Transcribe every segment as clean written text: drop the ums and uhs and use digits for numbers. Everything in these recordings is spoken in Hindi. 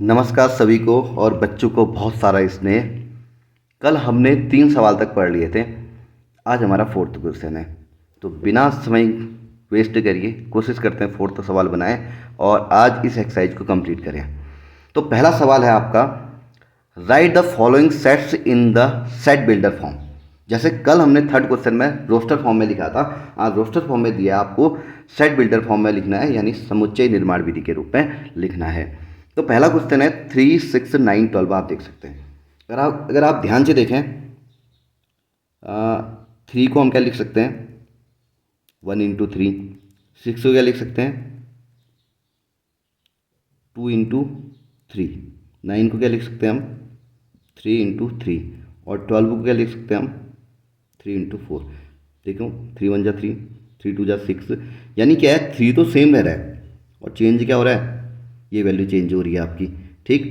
नमस्कार सभी को और बच्चों को बहुत सारा स्नेह। कल हमने 3 सवाल तक पढ़ लिए थे। आज हमारा 4th क्वेश्चन है, तो बिना समय वेस्ट करिए कोशिश करते हैं 4th सवाल बनाएं और आज इस एक्सरसाइज को कंप्लीट करें। तो पहला सवाल है आपका, right the following sets in the set builder form. जैसे कल हमने 3rd क्वेश्चन में रोस्टर फॉर्म में लिखा था, आज रोस्टर फॉर्म में दिया आपको सेट बिल्डर फॉर्म में लिखना है, यानी समुच्चय निर्माण विधि के रूप में लिखना है। तो पहला क्वेश्चन है 3, 6, 9, 12। आप देख सकते हैं, अगर आप ध्यान से देखें, 3 को हम क्या लिख सकते हैं, 1 इंटू 3। 6 को क्या लिख सकते हैं, 2 इंटू 3। 9 को क्या लिख सकते हैं हम, 3 इंटू 3। और 12 को क्या लिख सकते हैं हम, 3 इंटू 4। देखो 3 1 जा 3, 3 2 जा 6। यानी क्या है, 3 तो सेम रह रहा है और चेंज क्या हो रहा है, ये वैल्यू चेंज हो रही है आपकी। ठीक,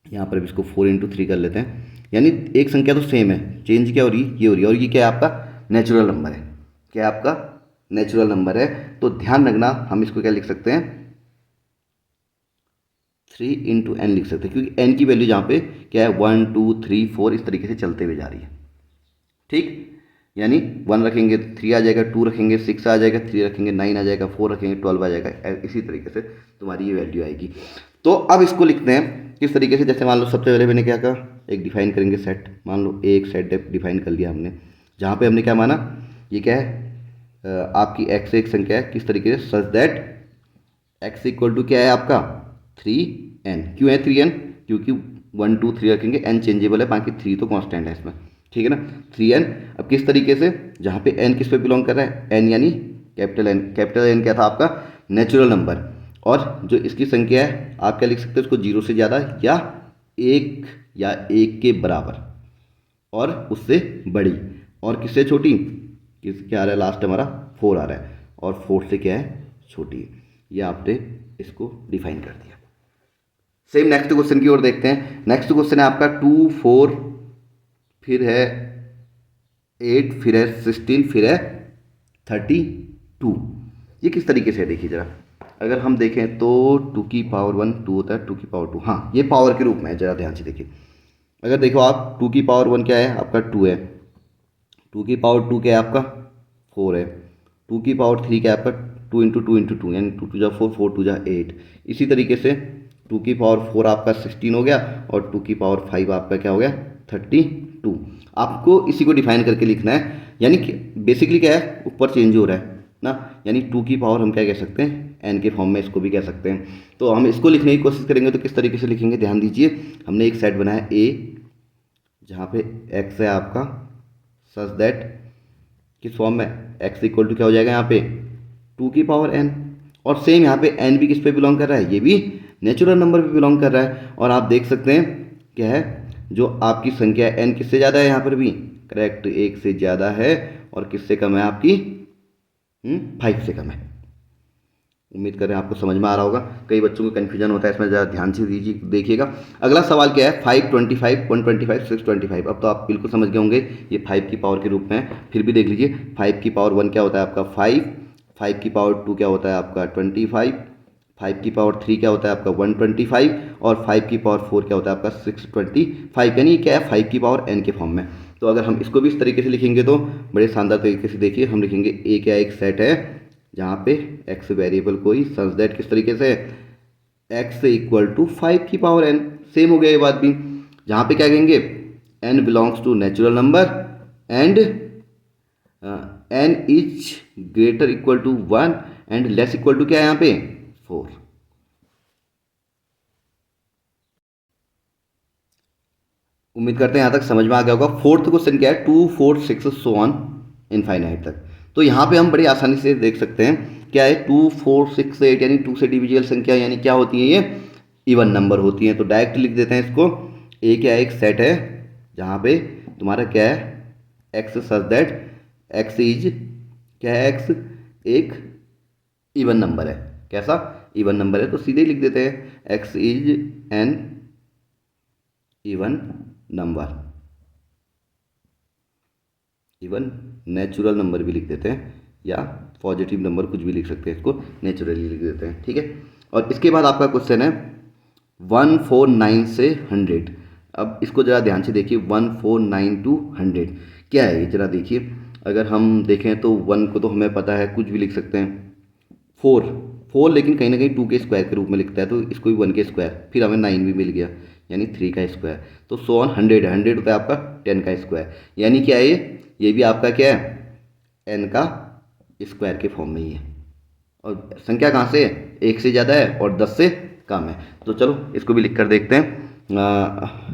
यहाँ पर भी इसको 4 इंटू 3 कर लेते हैं, यानी एक संख्या तो सेम है, चेंज क्या हो रही है, ये हो रही है। और ये क्या है, आपका नेचुरल नंबर है। क्या है, आपका नेचुरल नंबर है। तो ध्यान रखना, हम इसको क्या लिख सकते हैं, 3 इंटू एन लिख सकते हैं, क्योंकि एन की वैल्यू जहाँ पे क्या है, 1 2 3 4 इस तरीके से चलते हुए जा रही है। ठीक, यानी 1 रखेंगे 3 आ जाएगा, 2 रखेंगे 6 आ जाएगा, 3 रखेंगे 9 आ जाएगा, 4 रखेंगे 12 आ जाएगा। इसी तरीके से तुम्हारी ये वैल्यू आएगी। तो अब इसको लिखते हैं किस तरीके से। जैसे मान लो सबसे पहले मैंने क्या कहा, एक डिफाइन करेंगे सेट। मान लो एक सेट डिफाइन कर लिया हमने, जहाँ पे हमने क्या माना, ये क्या है, आपकी x एक संख्या है, किस तरीके से, such that x equal to क्या है आपका 3n। क्यों है 3n, क्योंकि 1 2 3 रखेंगे, n चेंजेबल है, बाकी 3 तो कांस्टेंट है इसमें। ठीक है ना, 3n। अब किस तरीके से, जहाँ पे n किस पे बिलोंग कर रहा है, n यानी कैपिटल n। कैपिटल n क्या था आपका, नेचुरल नंबर। और जो इसकी संख्या है, आप क्या लिख सकते हैं उसको, 0 से ज़्यादा या 1 के बराबर और उससे बड़ी, और किससे छोटी, किस क्या आ रहा है, लास्ट हमारा 4 आ रहा है, और 4 से क्या है, छोटी है। ये आपने इसको डिफाइन कर दिया। सेम नेक्स्ट क्वेश्चन की ओर देखते हैं। नेक्स्ट क्वेश्चन है आपका 2 4, फिर है 8, फिर है 16, फिर है 32। ये किस तरीके से है, देखिए जरा। अगर हम देखें तो 2 की पावर 1 2 होता है, 2 की पावर 2, हाँ ये पावर के रूप में है, जरा ध्यान से देखिए। अगर देखो आप 2 की पावर 1 क्या है आपका, 2 है। 2 की पावर 2 क्या है आपका, 4 है। 2 की पावर 3 क्या है आपका, 2 इंटू 2 इंटू 2, यानी 2 2 जा 4, 4 2 जा 8। इसी तरीके से 2 की पावर 4 आपका 16 हो गया, और 2 की पावर 5 आपका क्या हो गया, 32। आपको इसी को डिफाइन करके लिखना है, यानी कि बेसिकली क्या है, ऊपर चेंज हो रहा है ना, यानी 2 की पावर हम क्या कह सकते हैं, एन के फॉर्म में इसको भी कह सकते हैं। तो हम इसको लिखने की कोशिश करेंगे, तो किस तरीके से लिखेंगे, ध्यान दीजिए। हमने एक सेट बनाया ए, जहाँ पे एक्स है आपका, सच दैट किस फॉर्म में, एक्स इक्वल टू क्या हो जाएगा यहाँ पे, 2 की पावर एन। और सेम यहाँ पे एन भी किस पे बिलोंग कर रहा है, ये भी नेचुरल नंबर पे बिलोंग कर रहा है। और आप देख सकते हैं क्या है, जो आपकी संख्या है एन किससे ज़्यादा है, यहाँ पर भी करेक्ट 1 से ज़्यादा है, और किससे कम है आपकी, 5 से कम है। उम्मीद करें आपको समझ में आ रहा होगा। कई बच्चों को कन्फ्यूजन होता है इसमें, ज़रा ध्यान से दीजिए, देखिएगा। अगला सवाल क्या है, 5 25 125 625। अब तो आप बिल्कुल समझ गए होंगे, ये 5 की पावर के रूप में है। फिर भी देख लीजिए, 5 की पावर 1 क्या होता है आपका 5, 5 की पावर 2 क्या होता है आपका 25, 5 की पावर 3 क्या होता है आपका 125, और 5 की पावर 4 क्या होता है आपका 625। यानी क्या है, 5 की पावर n के फॉर्म में। तो अगर हम इसको भी इस तरीके से लिखेंगे तो बड़े शानदार तरीके से, देखिए हम लिखेंगे ए क्या एक सेट है, जहाँ पे x वेरिएबल कोई, सच दैट किस तरीके से, x इक्वल टू 5 की पावर n। सेम हो गया ये बात भी, जहाँ पे क्या कहेंगे, n belongs to natural number and n is greater equal to 1 and less equal to क्या है यहाँ पे 4। उम्मीद करते हैं यहाँ तक समझ में आ गया होगा। 4th क्वेश्चन क्या है, 2 4 6 सो ऑन इनफाइनाइट तक। तो यहाँ पे हम बड़ी आसानी से देख सकते हैं क्या है, 2 4 6 8, यानी 2 से डिविजिबल संख्या, यानी क्या होती है ये, इवन नंबर होती हैं। तो डायरेक्ट लिख देते हैं इसको, ए क्या एक सेट है, जहाँ पे तुम्हारा क्या है, x such that x is क्या है, एक्स एक इवन नंबर है। कैसा, इवन नंबर है, तो सीधे ही लिख देते हैं x is N even number. Even natural number भी लिख देते हैं, या पॉजिटिव नंबर कुछ भी लिख सकते हैं, इसको नेचुरली लिख देते हैं। ठीक है, और इसके बाद आपका क्वेश्चन है 149 से 100। अब इसको ज़रा ध्यान से देखिए, 149 टू 100 क्या है ये, ज़रा देखिए। अगर हम देखें तो 1 को तो हमें पता है, कुछ भी लिख सकते हैं। 4 4 लेकिन कहीं ना कहीं 2 के स्क्वायर के रूप में लिखता है, तो इसको भी 1 के स्क्वायर, फिर हमें 9 भी मिल गया, यानी 3 का स्क्वायर। तो 100 है, 100 होता है आपका 10 का स्क्वायर, यानी क्या है ये भी आपका क्या है, n का स्क्वायर के फॉर्म में ही है। और संख्या कहाँ से है, 1 से ज़्यादा है और 10 से कम है। तो चलो इसको भी लिख कर देखते हैं।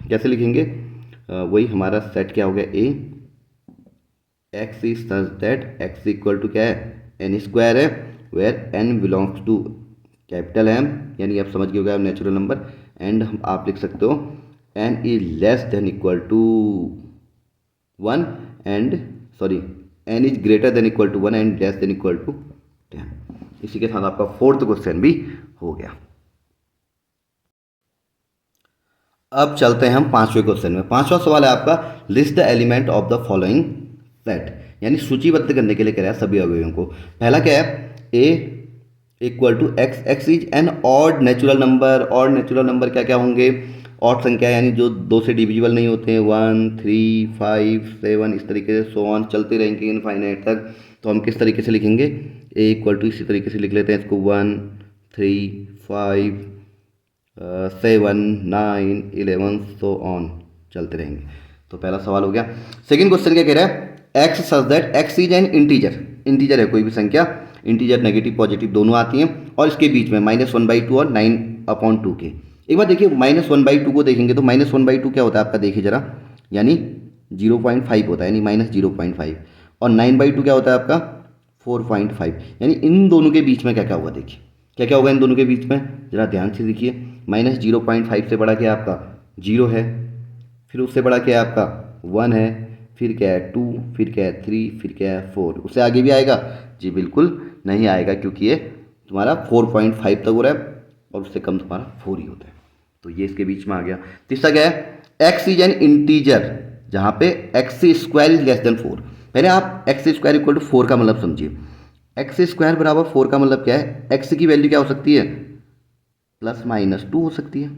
कैसे लिखेंगे, वही हमारा सेट क्या हो गया, A x is such that x equal to क्या है, एन स्क्वायर है, where n belongs to capital M, यानी आप समझ गए होगा नेचुरल नंबर। एंड हम आप लिख सकते हो n is less than equal to 1 and sorry n is greater than equal to 1 and less than equal to 10। इसी के साथ आपका फोर्थ क्वेश्चन भी हो गया। अब चलते हैं हम पांचवें क्वेश्चन में। पांचवा सवाल है आपका, list the element of the following set, यानी सूचीबद्ध करने के लिए कह रहा है सभी अवयवों को। पहला क्या है, A equal to x, x is an odd natural number. Odd natural number क्या क्या होंगे, ऑड संख्या यानी जो 2 से डिविजिबल नहीं होते हैं, 1 3 5 7 इस तरीके से, सो ऑन चलते रहेंगे इनफाइनाइट तक। तो हम किस तरीके से लिखेंगे, ए इक्वल टू इसी तरीके से लिख लेते हैं इसको, 1 3 5 7 9 11 सो ऑन चलते रहेंगे। तो पहला सवाल हो गया। सेकंड क्वेश्चन क्या कह रहा है, x such that x is N integer. Integer है कोई भी संख्या, इंटीजर नेगेटिव पॉजिटिव दोनों आती हैं, और इसके बीच में -1/2 और 9/2 के। एक बार देखिए -1/2 को देखेंगे तो -1/2 क्या होता है आपका, देखिए जरा, यानी 0.5 होता है, यानी -0.5। और 9/2 क्या होता है आपका 4.5। यानी इन दोनों के बीच में क्या क्या होगा, देखिए क्या क्या होगा इन दोनों के बीच में, जरा ध्यान से देखिए। -0.5 से बड़ा क्या है आपका 0 है, फिर उससे बड़ा क्या है आपका 1 है, फिर क्या है 2, फिर क्या है 3, फिर क्या है 4। उससे आगे भी आएगा जी, बिल्कुल नहीं आएगा, क्योंकि ये तुम्हारा 4.5 तक हो रहा है और उससे कम तुम्हारा 4 ही होता है। तो ये इसके बीच में आ गया। तीसरा क्या है, एक्स इज एन इंटीजर, जहाँ पे x square is less then 4। पहले आप एक्स स्क्वायर इक्वल टू 4 का मतलब समझिए। एक्स स्क्वायर बराबर 4 का मतलब क्या है, एक्स की वैल्यू क्या हो सकती है, ±2 हो सकती है,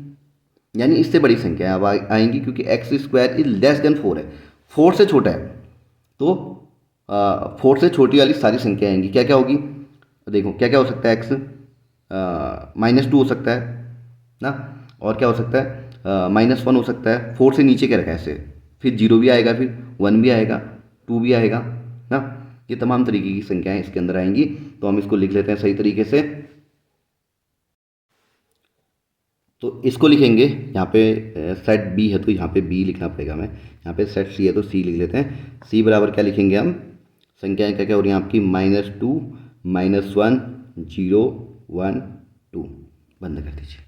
यानी इससे बड़ी संख्या अब आएंगी, क्योंकि x square is less then 4 है, 4 से छोटा है। तो 4 से छोटी वाली सारी संख्या आएंगी, क्या क्या होगी, देखो क्या क्या हो सकता है, एक्स -2 हो सकता है ना, और क्या हो सकता है -1 हो सकता है। 4 से नीचे क्या रखा है ऐसे, फिर 0 भी आएगा, फिर 1 भी आएगा, 2 भी आएगा ना, ये तमाम तरीके की संख्याएं इसके अंदर आएंगी। तो हम इसको लिख लेते हैं सही तरीके से। तो इसको लिखेंगे, यहाँ पे सेट बी है तो यहाँ पे बी लिखना पड़ेगा हमें, यहाँ पे सेट सी है तो सी लिख लेते हैं। सी बराबर क्या लिखेंगे हम, संख्याएं क्या क्या हो रही हैं आपकी, -2 -1 0 1 2। बंद कर दीजिए।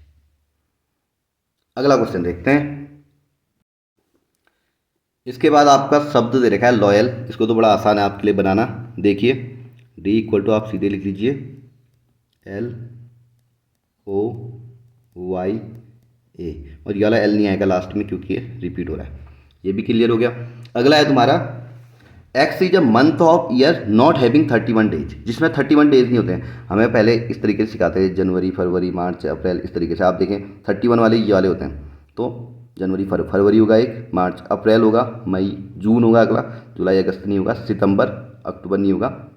अगला क्वेश्चन देखते हैं। इसके बाद आपका शब्द दे रखा है लॉयल, इसको तो बड़ा आसान है आपके लिए बनाना। देखिए डी इक्वल टू आप सीधे लिख लीजिए LOY A, और ये वाला एल नहीं आएगा लास्ट में क्योंकि ये रिपीट हो रहा है। ये भी क्लियर हो गया। अगला है तुम्हारा x is a month of year not having 31 days, जिसमें 31 डेज नहीं होते हैं। हमें पहले इस तरीके से सिखाते हैं, जनवरी फरवरी मार्च अप्रैल, इस तरीके से आप देखें 31 वाले ये वाले होते हैं। तो जनवरी फरवरी होगा एक, मार्च अप्रैल होगा, मई जून होगा, अगला जुलाई अगस्त नहीं होगा, सितंबर अक्टूबर नहीं होगा,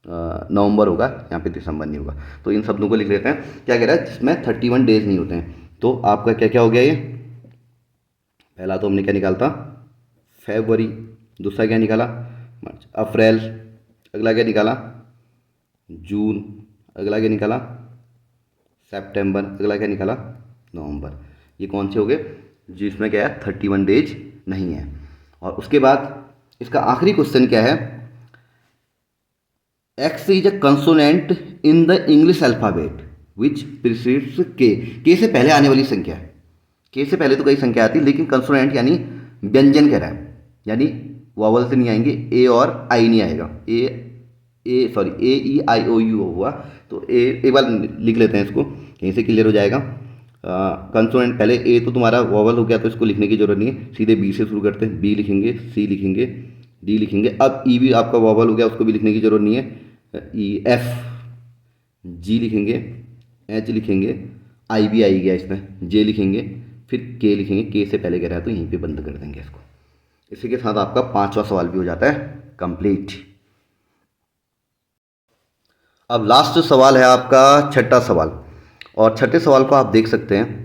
नवंबर होगा, यहाँ पे दिसंबर नहीं होगा। तो इन शब्दों को लिख लेते हैं। क्या कह रहा है, जिसमें 31 डेज नहीं होते हैं। तो आपका क्या क्या हो गया, ये पहला तो हमने क्या निकालता फरवरी, दूसरा क्या निकाला मार्च, अप्रैल, अगला क्या निकाला जून, अगला क्या निकाला सितंबर, अगला क्या निकाला नवंबर। ये कौन से हो गए, जिसमें क्या है 31 डेज नहीं है। और उसके बाद इसका आखिरी क्वेश्चन क्या है, x is a consonant in the English alphabet which precedes के से पहले आने वाली संख्या है। के से पहले तो कई संख्या आती है, लेकिन कंसोनेंट यानी व्यंजन कह रहा है, यानी वॉवल से नहीं आएंगे, ए और आई नहीं आएगा, AEIOU हुआ। तो ए एक बार लिख लेते हैं इसको, कहीं से क्लियर हो जाएगा। कंसोनेंट पहले ए तो तुम्हारा वॉवल हो गया, तो इसको लिखने की जरूरत नहीं है, सीधे बी से शुरू करते हैं। बी लिखेंगे, सी लिखेंगे, डी लिखेंगे। अब ई भी आपका वॉवल हो गया, उसको भी लिखने की जरूरत नहीं है। ई एफ, जी लिखेंगे, एच लिखेंगे, आई भी आई गया इसमें, जे लिखेंगे फिर के लिखेंगे, के से पहले कह रहा है तो यहीं पे बंद कर देंगे इसको। इसी के साथ आपका 5वां सवाल भी हो जाता है कंप्लीट। अब लास्ट सवाल है आपका 6ठा सवाल, और 6ठे सवाल को आप देख सकते हैं,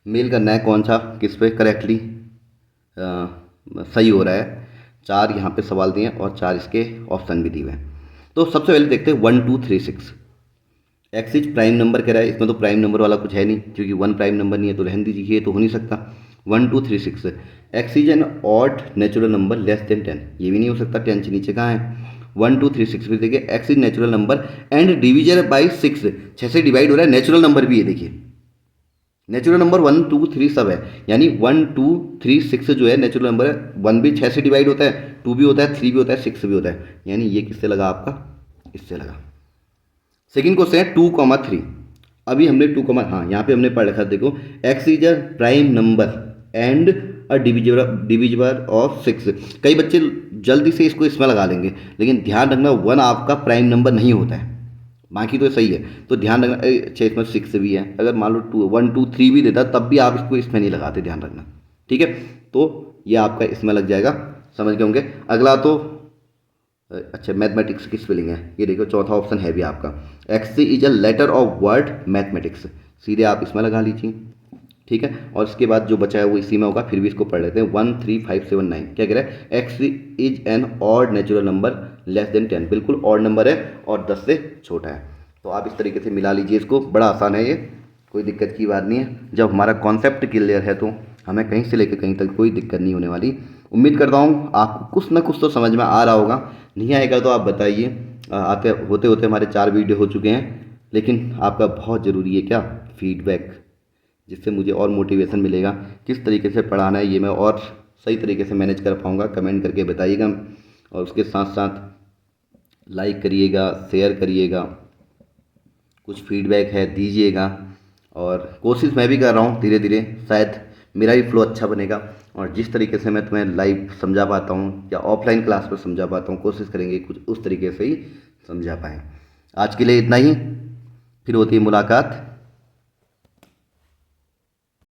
मेल करना है कौन सा किस पे करेक्टली सही हो रहा है। 4 यहाँ पे सवाल दिए हैं और 4 इसके ऑप्शन भी दिए हुए हैं। तो सबसे पहले देखते हैं 1 2 3 6। एक्स इज प्राइम नंबर कह रहा है, इसमें तो प्राइम नंबर वाला कुछ है नहीं क्योंकि 1 प्राइम नंबर नहीं है, तो रहने दीजिए, ये तो हो नहीं सकता। 1 2 3 6 x is an odd natural number less than 10, ये भी नहीं हो सकता, 10 से नीचे कहाँ है। 1 2 3 6 फिर देखिए x is natural number and division by 6, 6 से डिवाइड हो रहा है, नेचुरल नंबर भी है, देखिए नेचुरल नंबर 1 2 3 सब है, यानी 1 2 3 6 जो है नेचुरल नंबर है। 1 भी 6 से डिवाइड होता है, 2 भी होता है, 3 भी होता है, 6 भी होता है, यानी ये किससे लगा आपका, इससे लगा। सेकेंड क्वेश्चन है 2,3। अभी हमने 2, हाँ यहाँ पे हमने पढ़ रखा है, देखो x is a prime number and a divisible of 6। कई बच्चे जल्दी से इसको इसमें लगा लेंगे, लेकिन ध्यान रखना 1 आपका प्राइम नंबर नहीं होता है, बाकी तो सही है, तो ध्यान रखना। अच्छा इसमें 6 भी है, अगर मान लो 2 1 2 3 भी देता तब भी आप इसको इसमें नहीं लगाते, ध्यान रखना, ठीक है। तो ये आपका इसमें लग जाएगा, समझ गए होंगे। अगला तो अच्छा मैथमेटिक्स की स्पेलिंग है, ये देखो चौथा ऑप्शन है भी आपका, x is a letter of word mathematics, सीधे आप इसमें लगा लीजिए, ठीक है। और इसके बाद जो बचा है वो इसी में होगा, फिर भी इसको पढ़ लेते हैं। 1 3 5 7 9 क्या कह रहा है, x is an odd natural number less than 10, बिल्कुल ऑड नंबर है और 10 से छोटा है। तो आप इस तरीके से मिला लीजिए इसको, बड़ा आसान है ये, कोई दिक्कत की बात नहीं है। जब हमारा कॉन्सेप्ट क्लियर है तो हमें कहीं से लेकर कहीं तक कोई दिक्कत नहीं होने वाली। उम्मीद करता हूँ आपको कुछ ना कुछ तो समझ में आ रहा होगा, नहीं आएगा तो आप बताइए। आते होते होते हमारे 4 वीडियो हो चुके हैं, लेकिन आपका बहुत ज़रूरी है क्या, फीडबैक, जिससे मुझे और मोटिवेशन मिलेगा किस तरीके से पढ़ाना है, ये मैं और सही तरीके से मैनेज कर पाऊँगा। कमेंट करके बताइएगा, और उसके साथ साथ लाइक करिएगा, शेयर करिएगा, कुछ फीडबैक है दीजिएगा। और कोशिश मैं भी कर रहा हूँ धीरे धीरे, शायद मेरा भी फ्लो अच्छा बनेगा, और जिस तरीके से मैं तुम्हें लाइव समझा पाता हूँ या ऑफलाइन क्लास पर समझा पाता हूँ, कोशिश करेंगे कुछ उस तरीके से ही समझा पाएँ। आज के लिए इतना ही, फिर होती है मुलाकात